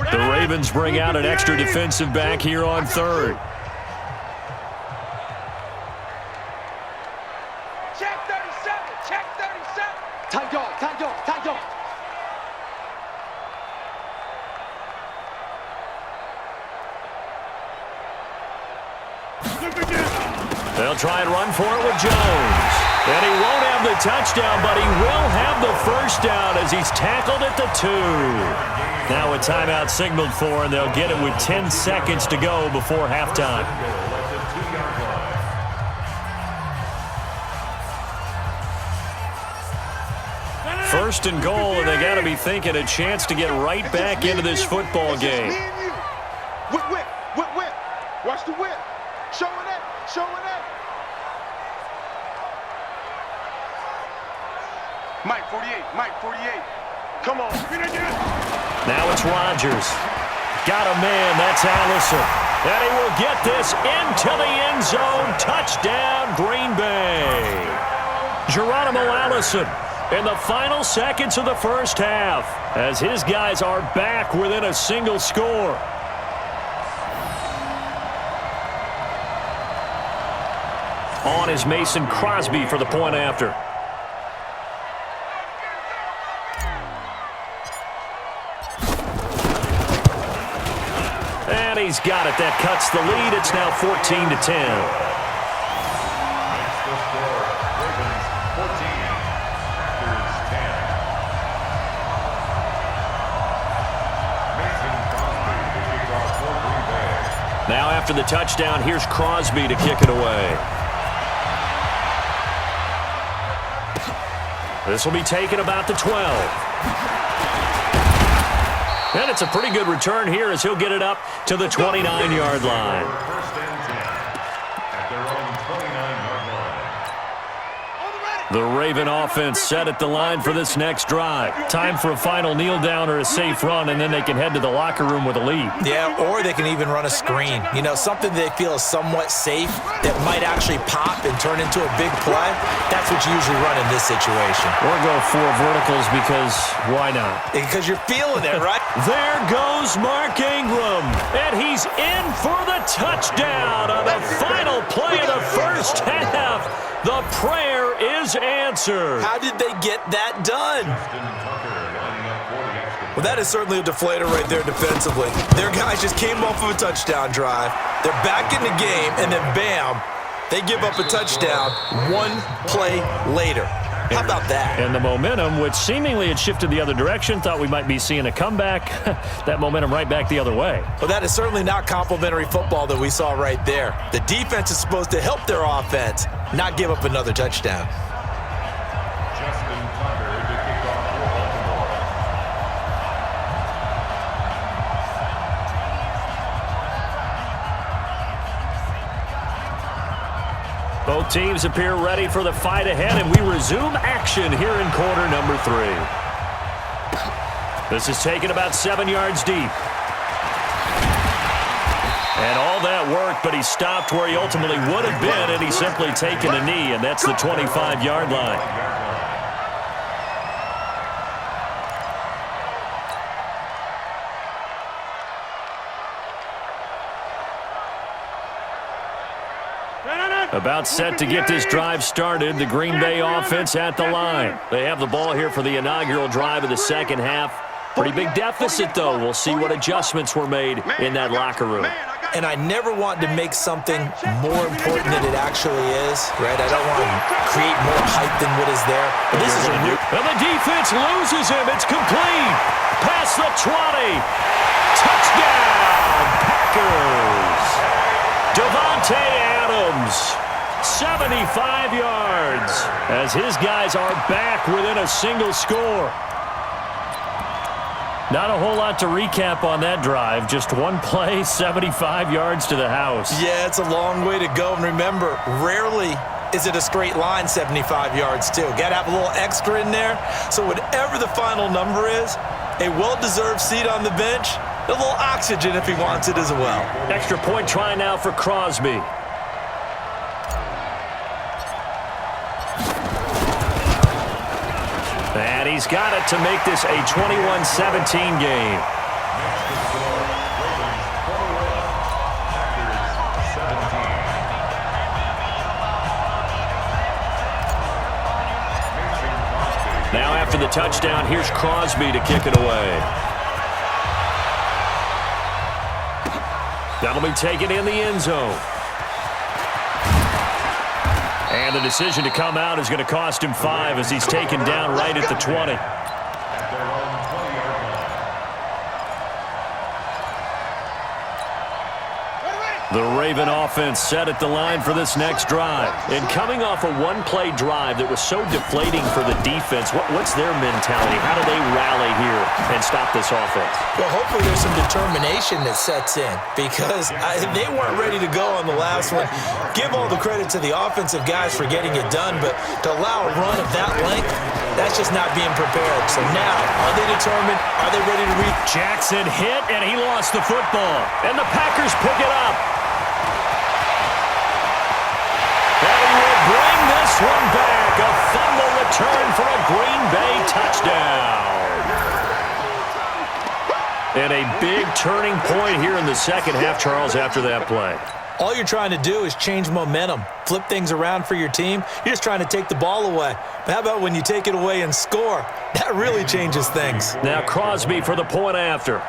The Ravens bring out an extra defensive back here on third. Check 37. Check 37. Tight dog. Tight dog. Tight dog. They'll try and run for it with Jones. And he won't have the touchdown, but he will have the first down as he's tackled at the 2. Now a timeout signaled for, and they'll get it with 10 seconds to go before halftime. First and goal, and they got to be thinking a chance to get right back into this football game. Whip, whip, whip, whip. Watch the whip. Showing it, showing it. Mike 48, Mike 48. Come on. Now it's Rodgers. Got a man, that's Allison. And he will get this into the end zone. Touchdown, Green Bay. Geronimo Allison in the final seconds of the first half as his guys are back within a single score. On is Mason Crosby for the point after. And he's got it. That cuts the lead. It's now 14-10. Now after the touchdown, here's Crosby to kick it away. This will be taken about the 12. And it's a pretty good return here as he'll get it up to the 29-yard line. The Raven offense set at the line for this next drive. Time for a final kneel down or a safe run, and then they can head to the locker room with a lead. Yeah, or they can even run a screen. You know, something they feel is somewhat safe that might actually pop and turn into a big play. That's what you usually run in this situation. Or go 4 verticals because why not? Because you're feeling it, right? There goes Mark Ingram, and he's in for the touchdown on the final play of the first half. The prayer is answered. How did they get that done? Well, that is certainly a deflator right there defensively. Their guys just came off of a touchdown drive. They're back in the game, and then bam, they give up a touchdown 1 play later. How about that? And the momentum, which seemingly had shifted the other direction, thought we might be seeing a comeback. That momentum right back the other way. Well, that is certainly not complimentary football that we saw right there. The defense is supposed to help their offense, not give up another touchdown. Both teams appear ready for the fight ahead, and we resume action here in quarter number 3. This is taken about 7 yards deep. And all that work, but he stopped where he ultimately would have been, and he's simply taken a knee, and that's the 25-yard line. About set to get this drive started. The Green Bay offense at the line. They have the ball here for the inaugural drive of the second half. Pretty big deficit, though. We'll see what adjustments were made in that locker room. And I never want to make something more important than it actually is, right? I don't want to create more hype than what is there. But this is a new... And the defense loses him. It's complete. Past the 20. Touchdown, Packers. Devontae Adams. 75 yards as his guys are back within a single score. Not a whole lot to recap on that drive. Just one play, 75 yards to the house. Yeah, it's a long way to go. And remember, rarely is it a straight line 75 yards, too. Got to have a little extra in there. So whatever the final number is, a well-deserved seat on the bench, a little oxygen if he wants it as well. Extra point try now for Crosby. And he's got it to make this a 21-17 game. after the touchdown, here's Crosby to kick it away. That'll be taken in the end zone. And the decision to come out is going to cost him 5 as he's taken down right at the 20. The Raven offense set at the line for this next drive. And coming off a one-play drive that was so deflating for the defense, what's their mentality? How do they rally here and stop this offense? Well, hopefully there's some determination that sets in because they weren't ready to go on the last one. Give all the credit to the offensive guys for getting it done, but to allow a run of that length, that's just not being prepared. So now, are they determined? Are they ready to reach? Jackson hit, and he lost the football. And the Packers pick it up. Bring this one back. A fumble return for a Green Bay touchdown. And a big turning point here in the second half, Charles, after that play. All you're trying to do is change momentum, flip things around for your team. You're just trying to take the ball away. But how about when you take it away and score? That really changes things. Now Crosby for the point after.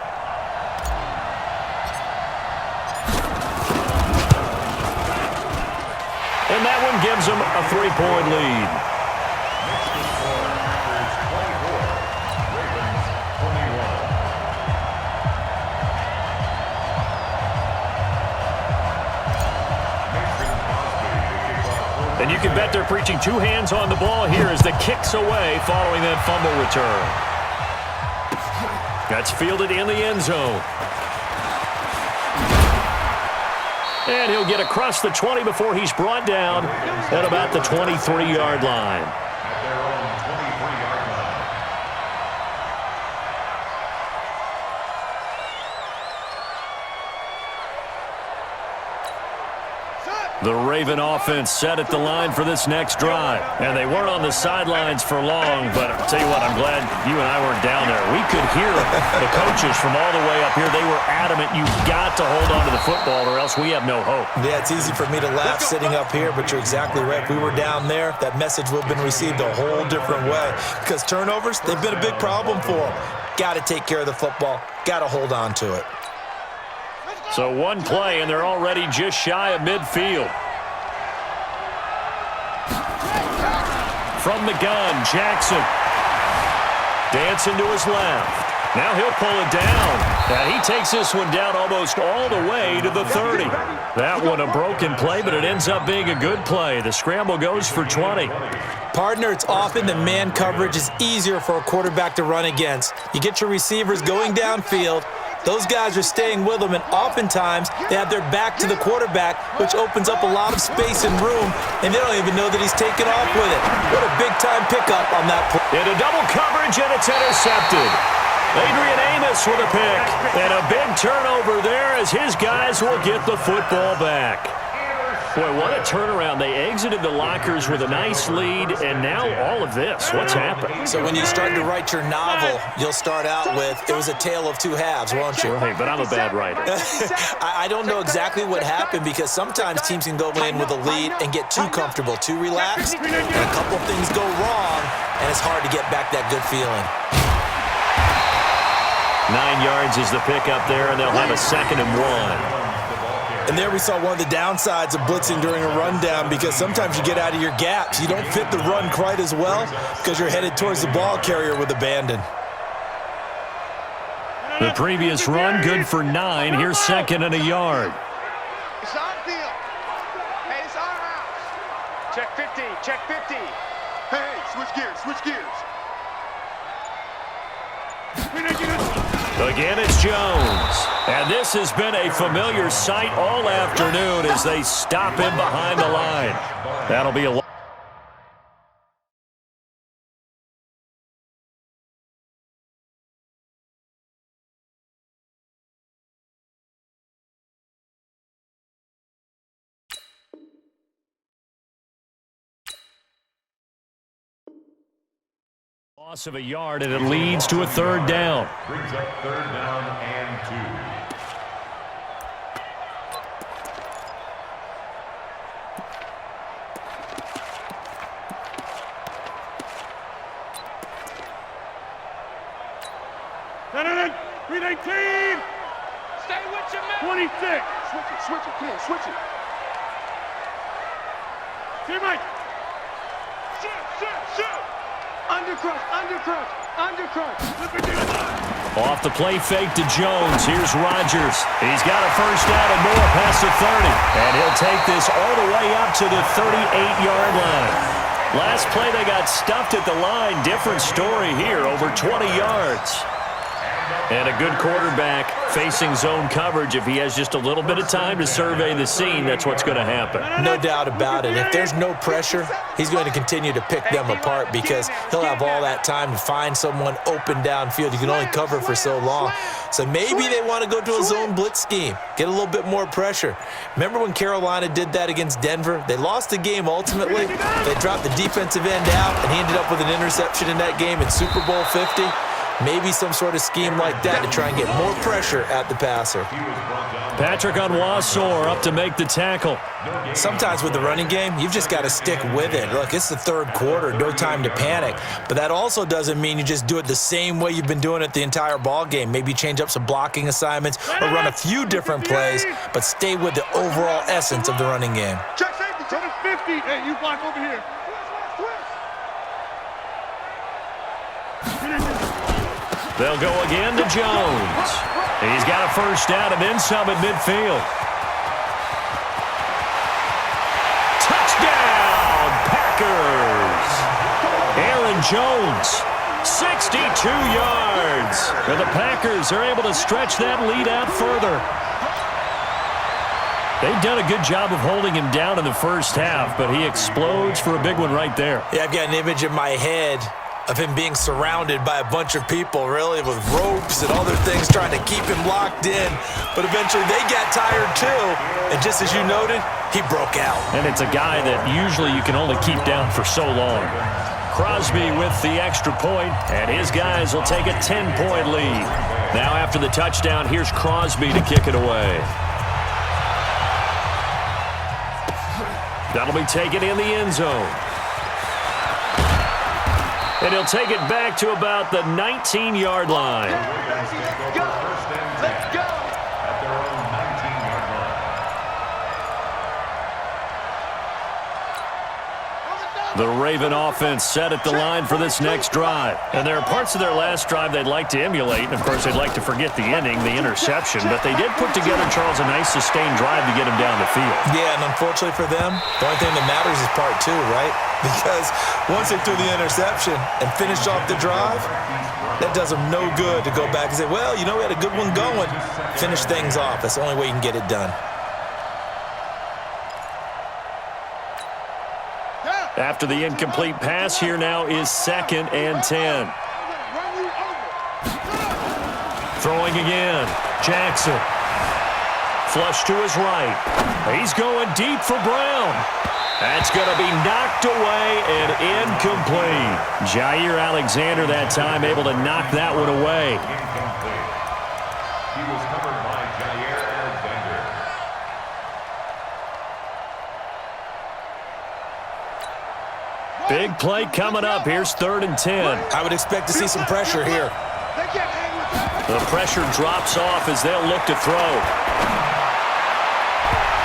And that one gives them a 3-point lead. And you can bet they're preaching 2 hands on the ball here as the kick's away following that fumble return. That's fielded in the end zone. And he'll get across the 20 before he's brought down at about the 23-yard line. The Raven offense set at the line for this next drive. And they weren't on the sidelines for long, but I'll tell you what, I'm glad you and I weren't down there. We could hear the coaches from all the way up here. They were adamant, you've got to hold on to the football or else we have no hope. Yeah, it's easy for me to laugh sitting up here, but you're exactly right. If we were down there, that message would have been received a whole different way. Because turnovers, they've been a big problem for them. Got to take care of the football. Got to hold on to it. So one play, and they're already just shy of midfield. From the gun, Jackson. Dancing to his left. Now he'll pull it down. And he takes this one down almost all the way to the 30. That one a broken play, but it ends up being a good play. The scramble goes for 20. Partner, it's often the man coverage is easier for a quarterback to run against. You get your receivers going downfield. Those guys are staying with them, and oftentimes they have their back to the quarterback, which opens up a lot of space and room, and they don't even know that he's taken off with it. What a big-time pickup on that play. Into double coverage, and it's intercepted. Adrian Amos with a pick. And a big turnover there as his guys will get the football back. Boy, what a turnaround. They exited the lockers with a nice lead, and now all of this. What's happened? So when you start to write your novel, you'll start out with, it was a tale of two halves, won't you? Right, but I'm a bad writer. I don't know exactly what happened because sometimes teams can go in with a lead and get too comfortable, too relaxed, and a couple things go wrong, and it's hard to get back that good feeling. 9 yards is the pickup there, and they'll have a 2nd and 1. And there we saw one of the downsides of blitzing during a rundown because sometimes you get out of your gaps. You don't fit the run quite as well because you're headed towards the ball carrier with abandon. The previous run, good for 9. Here's 2nd and a yard. It's our field. Hey, it's our house. Check 50. Check 50. Hey, switch gears. Switch gears. Again, it's Jones. And this has been a familiar sight all afternoon as they stop him behind the line. That'll be a loss of a yard, and it leads to a 3rd down. Brings up 3rd down and 2. Read 18. Stay with your man. 26. Switch it, kid, switch it. Teammate. Shoot. Undercrush. Flip it to the line. Off the play fake to Jones. Here's Rodgers. He's got a first down and more past the 30. And he'll take this all the way up to the 38-yard line. Last play they got stuffed at the line. Different story here, over 20 yards. And a good quarterback facing zone coverage. If he has just a little bit of time to survey the scene, that's what's going to happen. No doubt about it. If there's no pressure, he's going to continue to pick them apart because he'll have all that time to find someone open downfield. You can only cover for so long. So maybe they want to go to a zone blitz scheme, get a little bit more pressure. Remember when Carolina did that against Denver? They lost the game ultimately. They dropped the defensive end out, and he ended up with an interception in that game in Super Bowl 50. Maybe some sort of scheme like that to try and get more pressure at the passer. Patrick Onwuasor up to make the tackle. Sometimes with the running game, you've just got to stick with it. Look, it's the third quarter, no time to panic. But that also doesn't mean you just do it the same way you've been doing it the entire ball game. Maybe change up some blocking assignments or run a few different plays, but stay with the overall essence of the running game. Check safety. From the 50. Hey, you block over here. They'll go again to Jones. He's got a first down and then some at midfield. Touchdown, Packers! Aaron Jones, 62 yards. And the Packers are able to stretch that lead out further. They've done a good job of holding him down in the first half, but he explodes for a big one right there. Yeah, I've got an image in my head of him being surrounded by a bunch of people, really, with ropes and other things trying to keep him locked in. But eventually they got tired too, and just as you noted, he broke out. And it's a guy that usually you can only keep down for so long. Crosby with the extra point, and his guys will take a 10-point lead. Now after the touchdown, here's Crosby to kick it away. That'll be taken in the end zone. And he'll take it back to about the 19-yard line. Let's go. At their own 19-yard line. The Raven offense set at the line for this next drive. And there are parts of their last drive they'd like to emulate. And, of course, they'd like to forget the inning, the interception. But they did put together, Charles, a nice sustained drive to get him down the field. Yeah, and unfortunately for them, the only thing that matters is part two, right? Because once they threw the interception and finished off the drive, that does them no good to go back and say, well, you know, we had a good one going. Finish things off. That's the only way you can get it done. After the incomplete pass, here now is 2nd and 10. Throwing again. Jackson. Flush to his right. He's going deep for Brown. That's going to be knocked away and incomplete. Jair Alexander that time able to knock that one away. Incomplete. He was covered by Jair Alexander. Big play coming up. Here's 3rd and 10. I would expect to see some pressure here. They can't hang with that. The pressure drops off as they'll look to throw.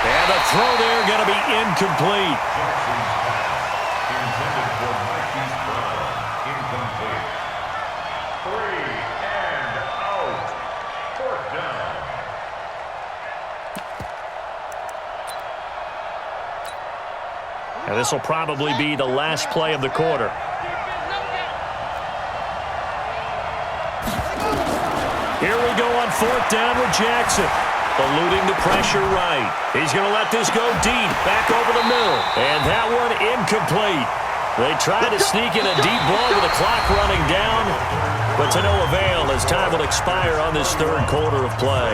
And the throw there going to be incomplete. Jackson's pass intended for Marquise Brown. Incomplete. 3 and out. 4th down. And this will probably be the last play of the quarter. Here we go on 4th down with Jackson. Eluding the pressure right. He's going to let this go deep, back over the middle. And that one incomplete. They tried to sneak in a deep ball with the clock running down, but to no avail as time will expire on this 3rd quarter of play.